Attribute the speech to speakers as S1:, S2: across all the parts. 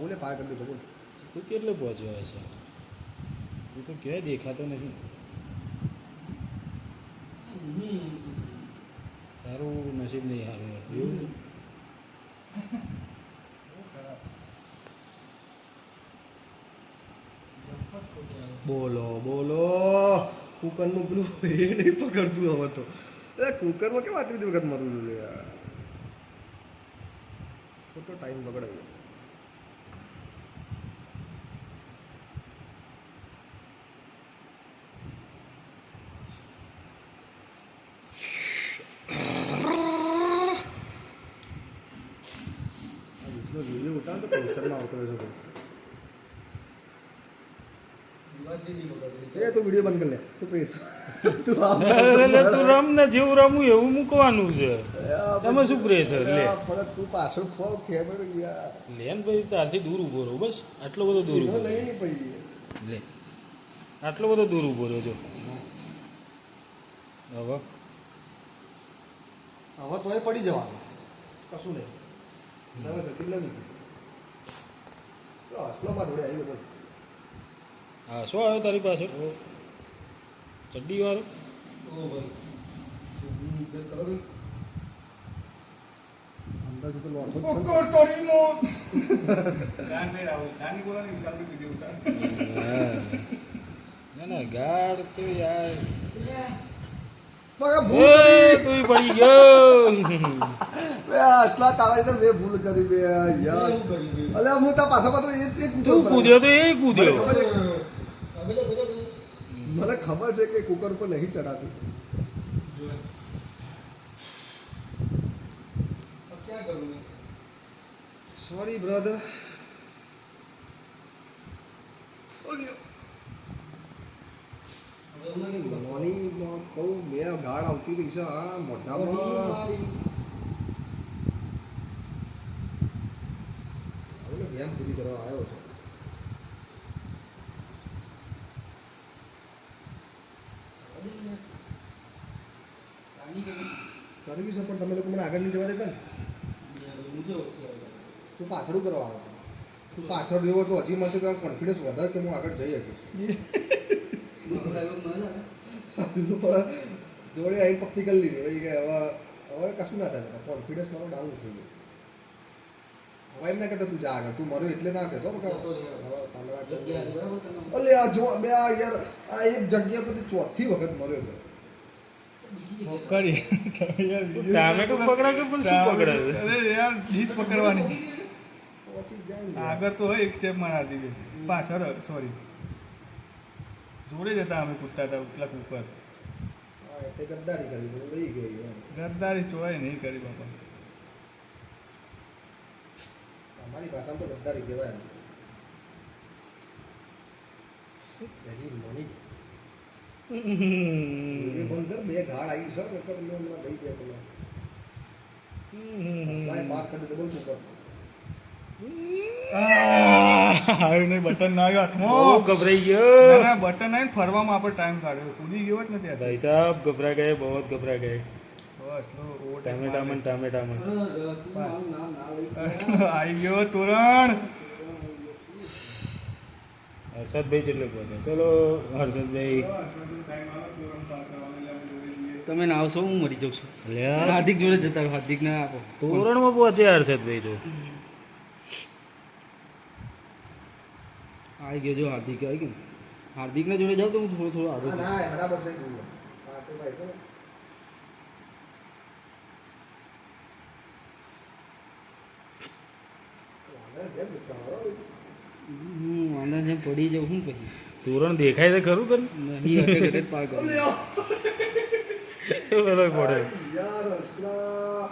S1: આવું લે પાર કરી દીધો બોલ.
S2: તું કેટલો પહોંચ્યો હશે? તું તો ક્યાંય દેખાતો નહીં. તારું નસીબ નહીં સારું એવું ને?
S1: બોલો બોલો કુકરનું પેલું એ નહીં પકડતું હવે તો. કુકરમાં કેમ આટલી બધી વખત મરવું જોઈએ યાર? ખોટો ટાઈમ બગડાવ્યો. વિડીયો ઉતાર તો પ્રેશરમાં આવતો રહેશે ભાઈ. એ તું વિડીયો બંધ કરી લે તું પ્રેશર તું
S2: તું રમ ને જેવું રમવું એવું મૂકવાનું છે. એમાં શું પ્રેશર લે?
S1: તું પાછળ ખોવ ખેબર યાર.
S2: લેન ભાઈ તારથી દૂર ઉભો રહો બસ. આટલો બધો દૂર ઉભો
S1: નહીં ભાઈ.
S2: લે આટલો બધો દૂર ઉભો રહ્યો જો. હવે
S1: હવે તોય પડી જવાનું કશું નહીં. નવે ઘટી નવી અસલોમાં જોડે આવી ગયો.
S2: હા શું આવ્યો તારી પાસે? ચડ્ડી વાળો?
S1: અંદાજે તો લોટ
S2: ના ના ગાડ તો યાર તું પડી ગયો.
S1: અસલા તારા તો મેં ભૂલ કરી બે યાર. અલે હું તા પાછા પાછો
S2: તું કૂદ્યો તો એ કૂદ્યો.
S1: મને ખબર છે કે કુકર ઉપર નહીં ચડાતું. Sorry brother. મોર્નિંગમાં કહું બે ગાળ આવતી રહી છે હા મોઢામાં. હવે ગેમ પૂરી કરવા આવ્યો છે. કરવી છે પણ તમે લોકો મને આગળ નહીં જવા દેતા ને. તું પાછળ કરવા આવ્યો. તું પાછળ રહ્યો તો હજી મને કોન્ફિડન્સ વધારે કે હું આગળ જઈ શકીશ. જોડે આવીને પક્કી કરી લીધી ભાઈ કે હવે હવે કશું ના થાય. કોન્ફિડન્સ મારો ડાઉન થઈ ગયો. હવે એમ ના કહેતો તું જા આગળ તું મર્યો એટલે ના કહેતો. અલે આ જો બે આ યાર આ એક જગ્યા પરથી ચોથી વખત મર્યો હતો.
S2: ટામેટો પકડા કે પણ શું પકડાવે?
S3: અરે યાર ડીશ પકડવાની
S1: પહોંચી જાય ને.
S3: આગળ તો હોય એક સ્ટેપ મારા હતી પાછળ સોરી જોડે જતા અમે કૂદતા હતા ઉપલા ઉપર.
S1: હા એટલે ગદ્દારી કરી હું રહી ગઈ એમ.
S3: ગદ્દારી ચોરાય નહીં કરી બાપા.
S1: અમારી ભાષામાં તો ગદ્દારી કહેવાય. વેરી મોર્નિંગ બે ગાળ આવી છે એક મેં હમણાં લઈ ગયા પેલા બહાર કરી દો બોલ કુકર.
S3: આવ્યું નહીં બટન ના આવ્યો
S2: બહુ
S3: હાથમાં.
S2: ગભરાઈ ગયો
S3: ના બટન આવીને ફરવામાં આપણે ટાઈમ કાઢ્યો કૂદી ગયો જ નથી
S2: ભાઈ સાહેબ. ઘબરા ગયે બહુ ઘબરા ગયે.
S3: બસ લો
S2: ટામેટામાં ટામેટામાં
S3: આવી ગયો તોરણ.
S2: હર્ષદભાઈ કેટલે પહોંચે? ચલો હર્ષદભાઈ.
S4: તમે ના આવશો હું મરી જાઉં છું.
S2: લ્યા
S4: હાર્દિક જોડે જતા રહો. હાર્દિક ને આપો.
S2: તોરણમાં પહોંચે હર્ષદભાઈ તો.
S4: આવી ગયો જો હાર્દિક આવી ગયો. હાર્દિક ના જોડે જાવ તો હું થોડો થોડો આગળ
S1: ના બરાબર થઈ ગયું. હા તો ભાઈ તો
S4: વાંધા જેમ પડી જાઉં શું કહી
S2: તોરણ દેખાય છે ખરું તને?
S4: નહીં અટક અટક પાર કરો.
S2: પેલો પડે.
S1: યાર અસલા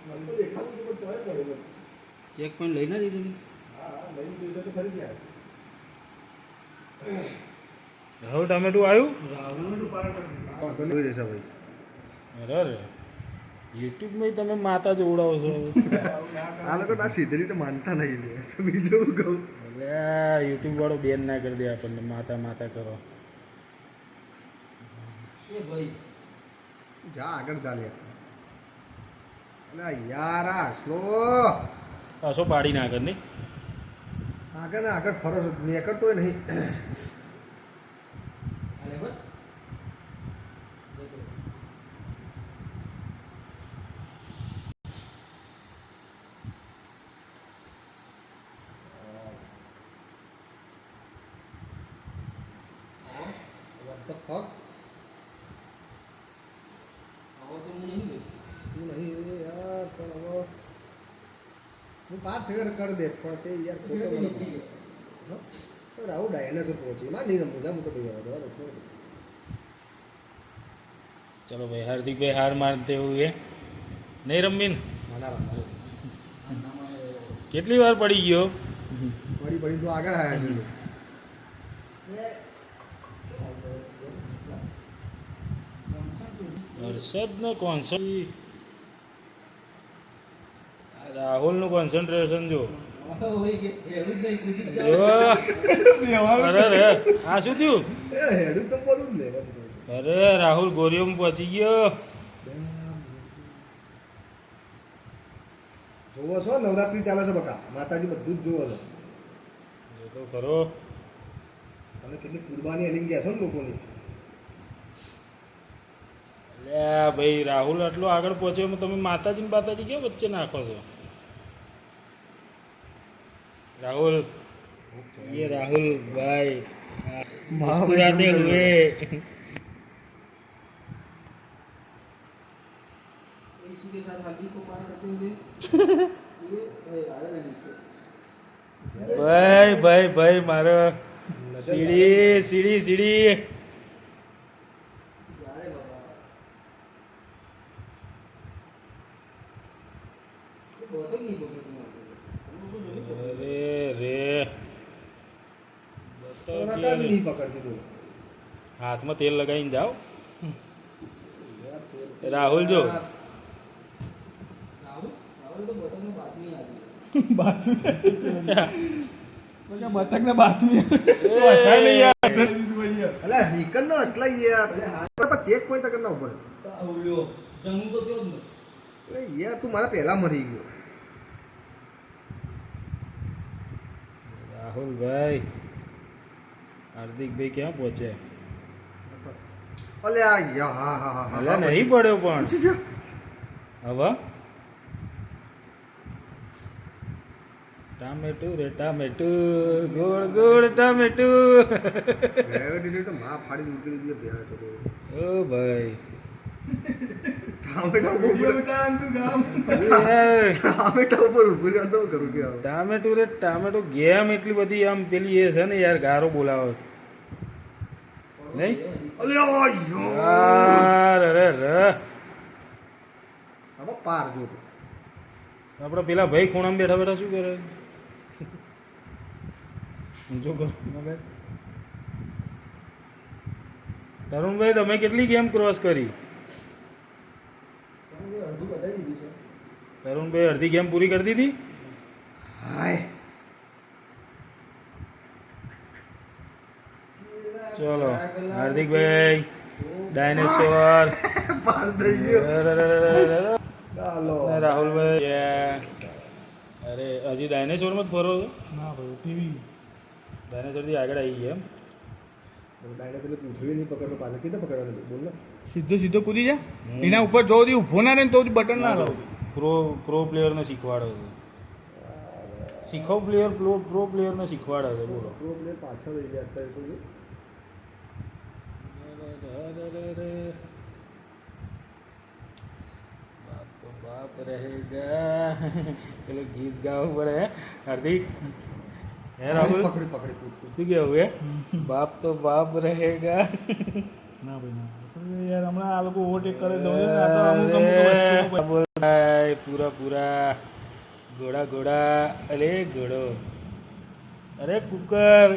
S1: મને તો દેખાતું હતું પણ તોય પડ્યો.
S4: ચેક પોઈન્ટ લઈ ના દીધું.
S1: હા લઈને જોઈ તો ફરી ગયા.
S2: હવે ટામેટું આવ્યું?
S1: કોણ જોઈ રહેશે ભાઈ?
S2: અરે યુટ્યુબમાં તમે માતા જોવડાવો છો.
S1: આ લોકો ના સીધી રીતે માનતા નહીં લે. બીજું કહું
S2: અરે યુટ્યુબ વાળો બેન ના કરી દે આપણને માતા માતા કરો.
S4: એ ભાઈ
S1: જા આગળ ચાલ્યા. અલે યાર આ સ્લો
S2: પાછો પાડી ના કર નહીં.
S1: આગળ ને આગળ ફરો છો નીકળતોય નહીં
S4: અને બસ
S1: What the fuck?
S4: આવો તો હું નહીં ગયો.
S1: તું નહીં યાર પણ હવે હું 5 ફેર કરી દે પણ તે યાર ખોટો મને
S4: નીકળી ગયો.
S1: હા? તો રાહુલ ડાયનાસોર પહોંચી માં નહીં રમવું જા હું તો ભાઈ હવે દો છોડ
S2: ચલો ભાઈ હાર્દિકભાઈ હાર મારતે એવું એ નહીં રમીન
S1: મના રમવું
S2: કેટલી વાર પડી ગયો
S1: પડી પડી તો આગળ આવ્યા છે
S2: હર્ષદનો રાહુલનું કોન્સન્ટ્રેશન જો
S4: હોય કે એવું જ નહીં કૂદી જ
S2: જો અરે રે આ શું થયું
S1: એ હેડું તો બોલું જ લે
S2: અરે રાહુલ ગોરિયોમાં પહોંચી ગયો
S1: જોવો છો નવરાત્રી ચાલે છે બકા માતાજી બધું જ જોવો છો
S2: જો તો ખરો
S1: તમે કેટલી કુરબાની અલી ગયા છો ને લોકોની
S2: અલ્યા ભાઈ રાહુલ આટલો આગળ પહોંચ્યો એમાં તમે માતાજી ને બાતાજી કેમ વચ્ચે નાખો છો રાહુલ ये राहुल भाई मुस्कुराते हुए
S4: इसी के साथ हार्दिक को पार करते हुए ये आ रहा है
S2: भाई भाई भाई मारो सीढ़ी सीढ़ी सीढ़ी अरे रे
S1: નતા જ નહીં પકડતી તું
S2: હાથમાં તેલ લગાવીને જાઓ રાહુલ જો
S4: राहुल तो बतक में बात नहीं आती
S3: બાથરૂમ બતકને બાથરૂમ તો અચ્છા નહીં યાર
S1: અલે નીકળ નો એટલા યાર ચેક પોઈન્ટ કરના ઉપર
S4: આવડ્યો જંગુ તો કયો જ નહીં
S1: અરે યાર તું મારા પહેલા મરી ગયો
S2: રાહુલ ભાઈ હાર્દિક ભાઈ ક્યાં પહોંચે
S1: અલે આ યા હા હા હા
S2: અલા નહીં પડ્યો પણ હવે ટામેટું રે ટામેટું ગોળ ગોળ ટામેટું
S1: ગ્રેવિટી તો માં ફાડી મૂકી દીધી ભેળા છો
S2: ઓ ભાઈ
S1: ટામેટા ઉપર ઉભું રહ્યો તો કરું કે હવે
S2: ટામેટું રે ટામેટું ગેમ એટલી બધી આમ પેલી એ છે ને યાર ગારો બોલાવે નહીં
S1: અલે યો
S2: યાર અરે રે
S1: હવે પાર જો તું
S2: આપણા પેલા ભાઈ ખૂણામાં બેઠા બેઠા શું કરે જો કરો તરુણભાઈ તમે કેટલી ગેમ ક્રોસ કરી
S4: અડધું બતાવી દીધું છે
S2: તરુણભાઈ અડધી ગેમ પૂરી કરી દીધી
S1: હાય
S2: ચલો હાર્દિકભાઈ ડાયનેસોર
S1: પાર થઈ ગયો
S2: અરે
S1: ચાલો
S2: રાહુલભાઈ અરે હજી ડાયનેસોરમાં જ ફરો છો
S3: ના ભાઈ ટીવી
S2: ડાયનેસોરથી આગળ આવી ગયા એમ
S1: ડાયનાસોર પૂંછડી નહીં પકડતો પાછળ કીધે પકડવાનું બોલ ને
S3: સીધો સીધો કૂદી જા એના ઉપર જો દી ઊભો ના રહે ને તો બટન ના લાવ
S2: પ્રો પ્લેયરને શીખવાડે છે શીખો પ્રો પ્લેયરને શીખવાડે છે બોલો
S1: પ્રો પ્લેયર પાછળ રહી ગયા અત્યારે તો જો.
S2: બાપ તો બાપ રહેગા પેલું ગીત ગાવું પડે હે હાર્દિક હે રાહુલ
S1: પકડી પકડી પૂછ
S2: શું કેવું હે બાપ તો બાપ રહેગા
S3: ના ભાઈ ના યાર હમણાં આ લોકો ઓવરટેક કરે દઉં છે ને આ તો અમુક અમુક વસ્તુઓ
S2: બોલ ભાઈ પૂરા પૂરા ઘોડા ઘોડા અરે ઘોડો અરે કુકર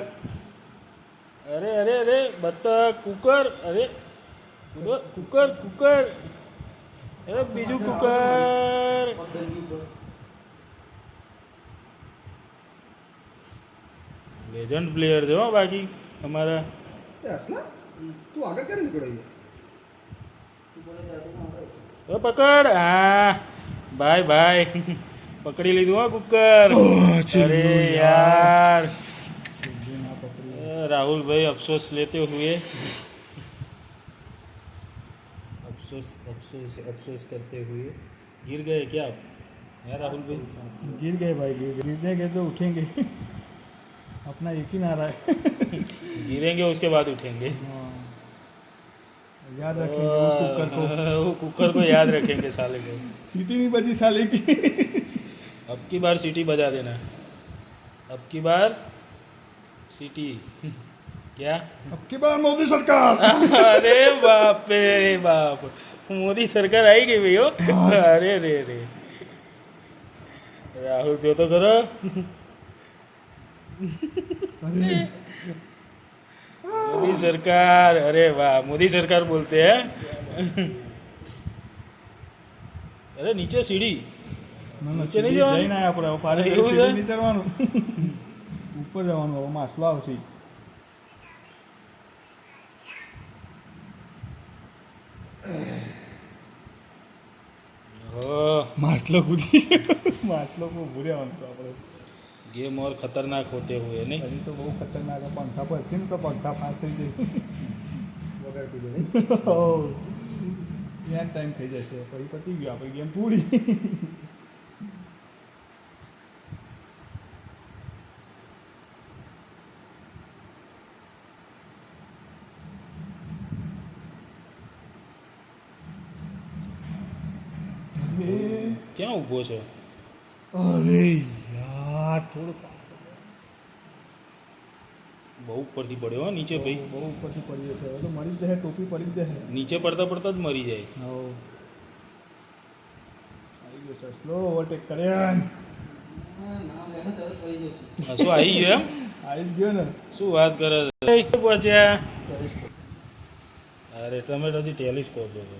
S2: અરે અરે અરે બતક કુકર અરે કુકર કુકર અરે બીજું કુકર લેજન્ડ પ્લેયર છે હો બાકી અમારા
S1: એ અસલા તું આગળ કેમ નીકળ્યો
S2: પકડ હા ભાઈ ભાઈ પકડી લીધું હો કુકર. અરે યાર राहुल भाई अफसोस लेते हुए अफसोस करते हुए गिर गए क्या आप हैं राहुल भाई?
S3: गिर गए भाई, गिरने के तो उठेंगे। अपना एक ही नारा है।
S2: गिरेंगे उसके बाद उठेंगे.
S3: हाँ, याद रखेंगे उस कुकर को।
S2: वो कुकर को याद रखेंगे साले को.
S3: सीटी नहीं बजी साले की।
S2: अब की बार सीटी बजा देना. अब की बार सीटी क्या?
S3: अब की बार मोदी सरकार।
S2: अरे बाप रे बाप, मोदी सरकार आई गई भाई हो. अरे रे रे राहुल जो तो करो. मोदी सरकार, अरे वाह मोदी सरकार बोलते हैं. अरे नीचे सीढ़ी નીચે નહીં જવાનું?
S3: જઈને આયા આપણે પારે
S2: એવું છે?
S3: નહીં ચડવાનું, ઉપર જવાનું. હવે માછલો આવશે. માછલો કૂદી, માછલો કો ભૂર્યાવાનું તો આપણે.
S2: गेम और खतरनाक होते हुए नहीं.
S3: હજી તો બહુ ખતરનાક. પંખા પર છે ને તો પંખા ફાસ થઈ જાય.
S1: વગર કીધું નહીં.
S3: ત્યાં ટાઈમ થઈ જશે પછી પતી ગયો આપણી ગેમ પૂરી.
S2: ક્યાં ઊભો છે?
S3: અરે યાર થોડું
S2: બહુ ઉપરથી પડ્યો હો નીચે ભાઈ.
S3: બહુ ઉપરથી પડી જશે. હવે તો મરી જ જશે, ટોપી પડી જ જશે.
S2: નીચે પડતા પડતા જ મરી જાય.
S3: હો આવી ગયો સસલો, ઓવરટેક કર્યા.
S4: નામ લેને તરત પડી જશે.
S2: હા, શું આવી ગયો એમ?
S3: આવી જ ગયો ને.
S2: શું વાત કરે છે? પહોંચ્યા. અરે તમે તો હજી ટેલિસ્કોપ હતો.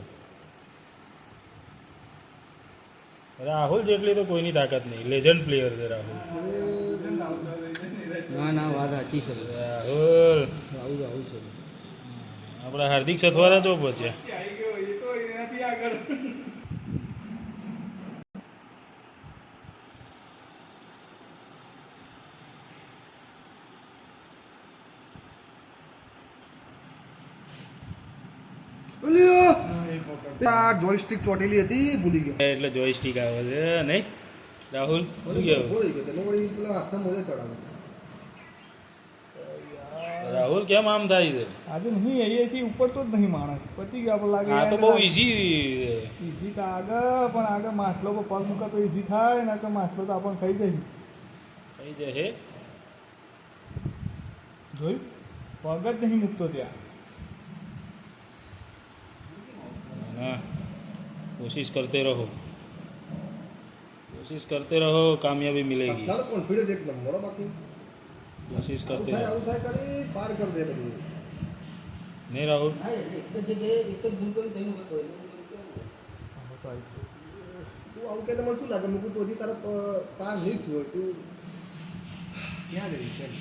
S2: રાહુલ જેટલી તો કોઈની તાકાત નહીં. લેજન્ડ પ્લેયર છે રાહુલ.
S4: ના ના વાત સાચી છે.
S2: રાહુલ
S4: આવું છે.
S2: આપણા હાર્દિક સથવારા ચો પહોંચ્યા.
S3: આવી ગયો એ તો એનાથી આગળ.
S1: આ જોયસ્ટિક ચોટેલી હતી, ભૂલી ગયો.
S2: એટલે જોયસ્ટિક આવે છે નહીં રાહુલ? શું કહેવું?
S1: ભૂલી ગયો. તેનો વળી પેલા હાથના મોજે ચડાવે.
S2: રાહુલ કેમ આમ થાય છે?
S3: આજે નહીં અહીંયાથી ઉપર તો જ નહીં માણસ. પતી ગયો આપણે લાગે.
S2: આ તો બહુ ઈઝી.
S3: ઈઝી તો આગળ, પણ આગળ માછલો પર પગ મૂકા તો ઈઝી થાય ને કે માછલો તો આપણને ખાઈ જાય.
S2: થઈ જશે.
S3: જોયું? પગ જ નહીં મૂકતો ત્યાં.
S2: हाँ, कोशिश करते रहो, कोशिश करते रहो, कामयाबी मिलेगी.
S1: પર્સનલ કોન્ફિડન્સ એક નંબર હો. બાકી
S2: कोशिश करते
S1: આવું
S2: रहो.
S1: થાય કરી પાર કરી દે બધું.
S2: नहीं राहुल,
S4: હા એક જ જગ્યાએ એક જ ભૂલ કરી થયું હોય કોઈ.
S1: તું આવું કે મને શું લાગે, મૂકું તો હજી તારો પાર નહીં થયું હોય. તું ક્યાં જઈશ એમ?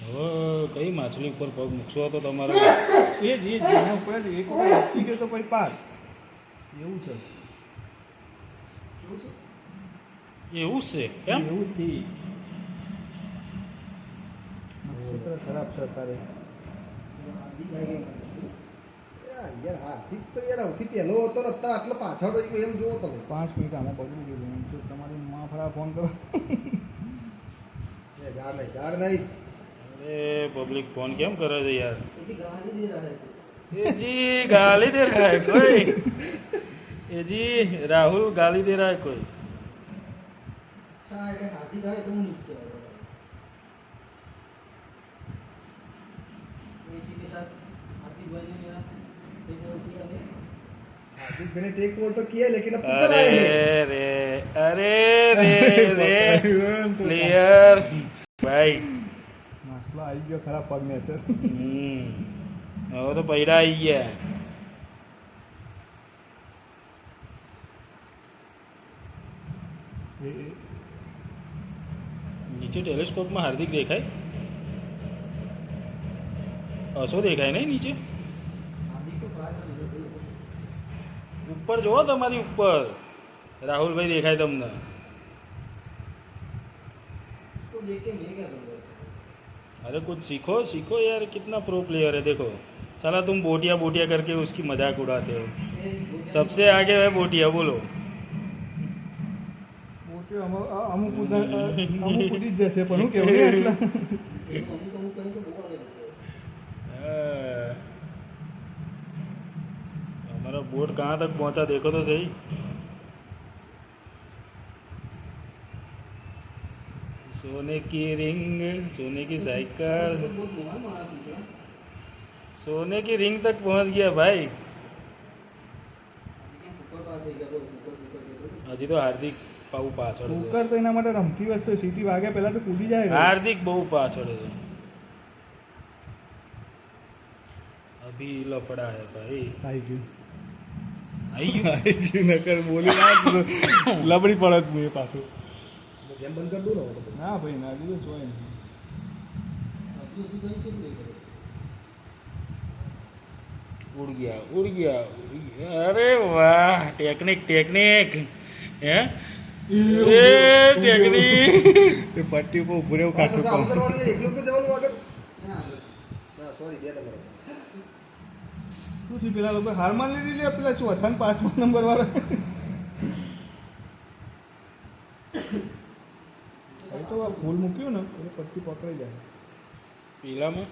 S2: હવે કઈ માછલી ઉપર પગ મૂકશો તો તમારા
S3: એ જ એના ઉપર જ એક વખત અટકી ગયો તો પછી પાર. એવું છે.
S2: એવું છે કેમ?
S3: એવું છે. નક્ષત્ર ખરાબ છે અત્યારે.
S1: યાર હાર્દિક તો યાર સૌથી પહેલો હતો ને અત્યારે આટલો પાછળ રહી ગયો એમ જુઓ તમે.
S3: 5 મિનિટ આમાં પકડી ગયું. એમ છે તમારી માં ફરા ફોન કરો.
S1: ગાડ નહીં.
S2: अरे पब्लिक फोन કેમ કરે છે यार?
S4: એથી ગાલી દે રહા है.
S2: ये जी गाली दे रहा है कोई. ये जी राहुल गाली दे रहा है कोई.
S4: अच्छा है हाथी गाय तुम नीचे आओ. इसी के साथ हाथी भाई ने मेरा एक और किया है.
S1: हार्दिक मैंने टेक ओवर तो किया लेकिन अब कुकर आए हैं.
S2: अरे रे प्लेयर भाई.
S3: માછલો આવી ગયો ખરાબ પગ ને છે.
S2: હવે તો પૈડા આવી ગયા. નીચે ટેલિસ્કોપમાં હાર્દિક દેખાય? અશો દેખાય નહીં નીચે?
S4: हाथी को बाहर कर दो.
S2: ઉપર જુઓ તમારી ઉપર રાહુલભાઈ દેખાય તમને.
S4: देख के मैं क्या करूँगा
S2: अरे कुछ सीखो सीखो यार, कितना प्रो प्लेयर है देखो। साला तुम बोटिया बोटिया करके उसकी मजाक उड़ाते हो। सबसे आगे है बोटिया, बोलो।
S3: મોટી અમુક કૂદી જ જશે પણ હું કેવું નહીં એટલા
S4: अमुक अमुक कहीं तो बहुत आगे लगता है।
S2: हमारा बोट कहाँ तक पहुँचा देखो तो सही। सोने की रिंग, सोने की साइकिल,
S4: बहुत मोबाइल मारा सीख रहा
S2: सोने की रिंग तक पहुँच गया भाई।
S4: ऊपर पास है क्या ऊपर ऊपर
S2: हजी तो हार्दिक बहु पाछળ છે।
S3: કુકર તો એના માટે રમતી વસ્તુ સીટી વાગે પહેલા તો કૂદી જાય
S2: हार्दिक बहु पाछળ છે। अभी लफड़ा है भाई।
S3: આવી ગયું
S2: आई गયું?
S3: આવી ગયું નકર બોલી ના લબડી પડત હું એ પાછું
S1: ગેમ બંધ કરી દઉં ને હવે તો.
S3: ના ભાઈ ના દીધું જોઈ નહીં
S4: अभी अभी कहीं चल नहीं करे
S2: उड़ गया उड़ गया उड़ गया। अरे वाह, टेक्निक टेक्निक है। A technique.
S3: એ પટ્ટી ઉપર ઉભું રહેવું
S1: આ તો
S3: કાઠું
S1: સાવ
S3: કામ
S1: કરવાનું છે, એકલું એકલું જવાનું આગળ.
S4: ना बस
S1: ના સોરી, 2 નંબર.
S3: શું થયું પેલા લોકો હાર માની લીધી લે પેલા ચોથા ને પાંચમા નંબર વાળા હવે તો આ ફૂલ મૂક્યું ને એટલે પટ્ટી પકડાઈ જાય
S2: पीला में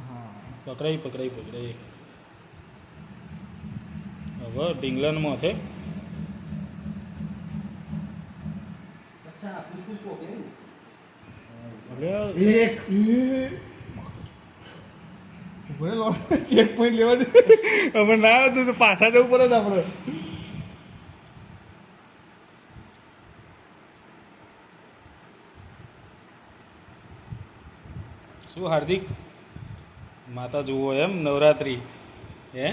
S3: હા
S2: पकड़ाई पकड़ाई पकड़ाई। अब डिंगलन में थे।
S4: अच्छा कुछ कुछ हो गया
S2: अरे
S1: એક
S3: ઉભરે લો ચેક પોઈન્ટ લેવા દે હવે ના હતું તો પાછા જવું પડે ને આપણે
S2: શું હાર્दिक માતા જુઓ એમ નવરાત્રી હે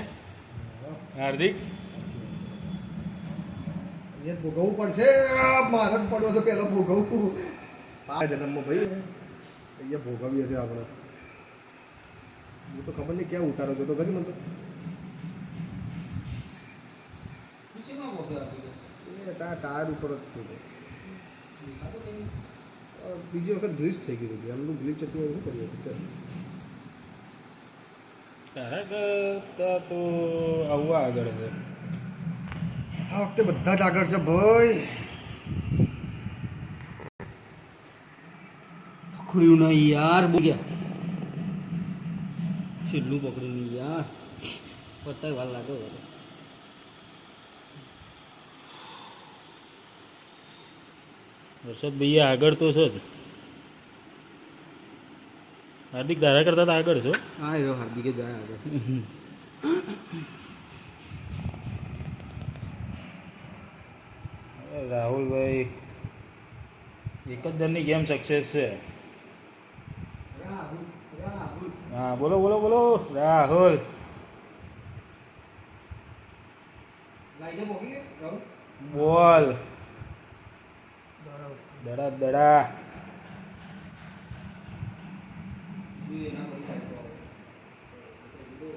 S2: હાર્दिक?
S1: એ ભોગવવું પડશે. આ મારે જ પડ્યો છે પેલો ભોગવવું. આ જન્મમાં ભાઈ અહીંયા ભોગવીએ છે આપણે. હું તો ખબર નહીં ક્યાં ઉતારો છો તો ગરી મને તો.
S4: किसी में हो गया अभी
S1: એ ટાયર ઉપર જ છું તો.
S4: देखा तो नहीं
S1: બીજી વખત ગ્રીસ થઈ ગયું હતું એમનું ગ્લીચ હતું એવું શું કર્યું હતું?
S2: તારા કરતા તો આવવા આગળ છે।
S1: આ વખતે બધા જ આગળ છે ભાઈ.
S4: पकड़ू ना यार बोल गया छिल्लू पकड़ू नहीं यार पता है वाल लागो
S2: હર્ષદ ભૈયા આગળ તો છે જ। હાર્દિક તારા કરતા તો આગળ છો।
S4: हाँ यो हार्दिक जाए आगे
S2: રાહુલભાઈ એક જ જણની ગેમ સક્સેસ છે।
S4: राहुल राहुल
S2: હા બોલો બોલો બોલો રાહુલ।
S4: लाइने बोगी राहुल
S2: બોલ દડા દડા।
S4: ये ना कोई टाइम तो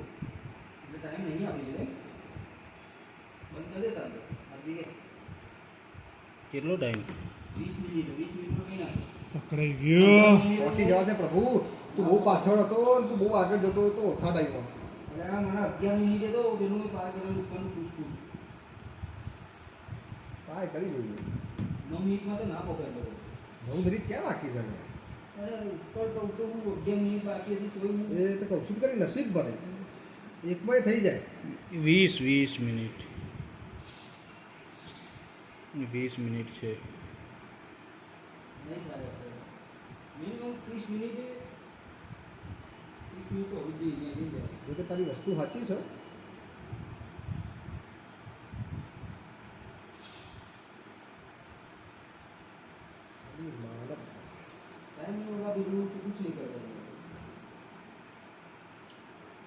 S4: ये टाइम नहीं अभी है बंद कर देता अभी
S2: કેટલો ટાઈમ?
S4: 20 मिनट में नहीं आता
S3: પકડાઈ ગયો
S1: પહોંચી જવા છે પ્રભુ. તું બહુ પાછળ હતો ને તું બહુ આગળ જતો હતો ઓછા ટાઈમમાં.
S4: अरे हमारा 11 मिनट तो दोनों में पार करें ऊपर कुछ कुछ
S1: ટ્રાય કરી જોઈએ.
S4: 9 मिनट में तो ना पकड़ लो
S1: 9 મિનિટ ક્યાં બાકી છે ને?
S4: अरे ऊपर तो तो वो 11 मिनट बाकी थी तो
S1: એ તો કહું છું કરી નસીબ બને એકમાંય થઈ જાય.
S2: 20 મિનિટ 20 મિનિટ છે।
S4: नहीं था मिनिमम 30 मिनट 30 मिनट तो होगी नहीं जाए
S1: જો કે તારી વસ્તુ સાચી છે. મારા
S4: टाइम नहीं होगा भी रूल तो कुछ नहीं कर पाएंगे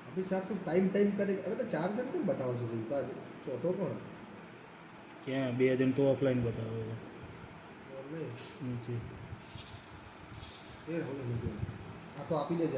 S1: અભી સાહેબ તું ટાઈમ કરે હવે તો 4 જણ કેમ બતાવશે તું તો આજે ચોથો કોણ?
S2: ક્યાં 2 જણ તો ઓફલાઈન બતાવે છે
S1: ઓનલાઈન
S2: નીચે।
S1: એ હવે આ તો આપી દેજે.